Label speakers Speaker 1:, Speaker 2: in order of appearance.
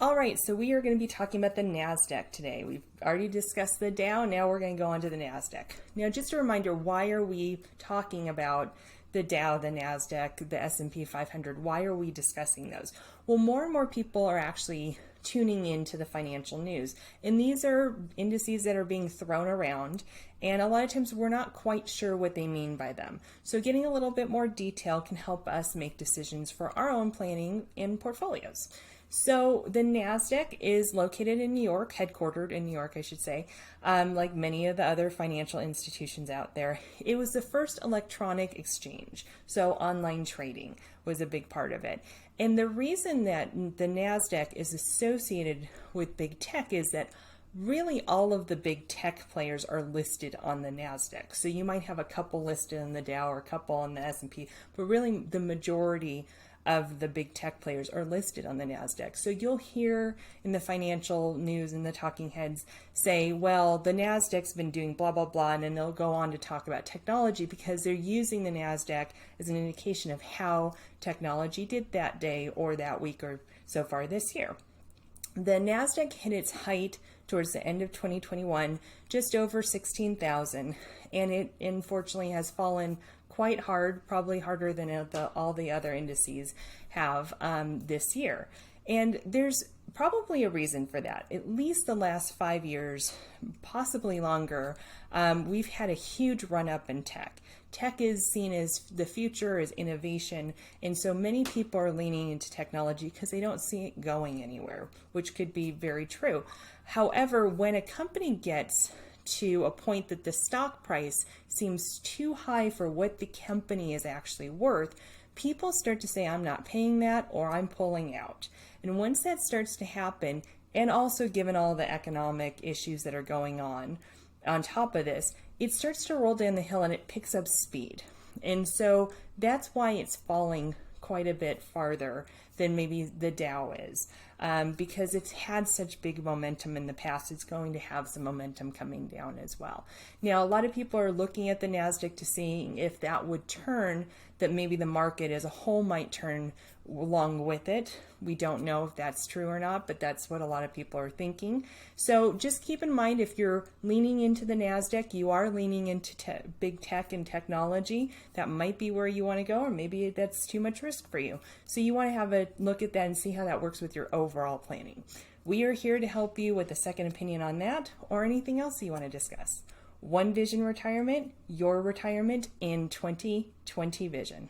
Speaker 1: All right, so we are going to be talking about the NASDAQ today. We've already discussed the Dow, now we're going to go on to the NASDAQ. Now, just a reminder, why are we talking about the Dow, the NASDAQ, the S&P 500? Why are we discussing those? Well, more and more people are actually tuning into the financial news, and these are indices that are being thrown around, and a lot of times we're not quite sure what they mean by them. So getting a little bit more detail can help us make decisions for our own planning and portfolios. So the NASDAQ is located in New York, headquartered in New York, I should say, like many of the other financial institutions out there. It was the first electronic exchange, so online trading was a big part of it. And the reason that the NASDAQ is associated with big tech is that really all of the big tech players are listed on the NASDAQ. So you might have a couple listed in the Dow or a couple on the S&P, but really the majority of the big tech players are listed on the NASDAQ. So you'll hear in the financial news and the talking heads say, well, the NASDAQ's been doing blah, blah, blah, and then they'll go on to talk about technology because they're using the NASDAQ as an indication of how technology did that day or that week or so far this year. The NASDAQ hit its height towards the end of 2021, just over 16,000, and it unfortunately has fallen quite hard, probably harder than all the other indices have this year. And there's probably a reason for that. At least the last 5 years, possibly longer, we've had a huge run up in tech. Tech is seen as the future, as innovation, and so many people are leaning into technology because they don't see it going anywhere, which could be very true. However, when a company gets to a point that the stock price seems too high for what the company is actually worth, people start to say, I'm not paying that, or I'm pulling out. And once that starts to happen, and also given all the economic issues that are going on top of this, it starts to roll down the hill and it picks up speed. And so that's why it's falling quite a bit farther than maybe the Dow is, because it's had such big momentum in the past. It's going to have some momentum coming down as well. Now, a lot of people are looking at the NASDAQ to see if that would turn, that maybe the market as a whole might turn along with it. We don't know if that's true or not, but that's what a lot of people are thinking. So just keep in mind, if you're leaning into the NASDAQ, you are leaning into big tech and technology. That might be where you want to go, or maybe that's too much risk for you. So you want to have a look at that and see how that works with your overall planning. We are here to help you with a second opinion on that or anything else you want to discuss. One Vision Retirement, your retirement in 2020 vision.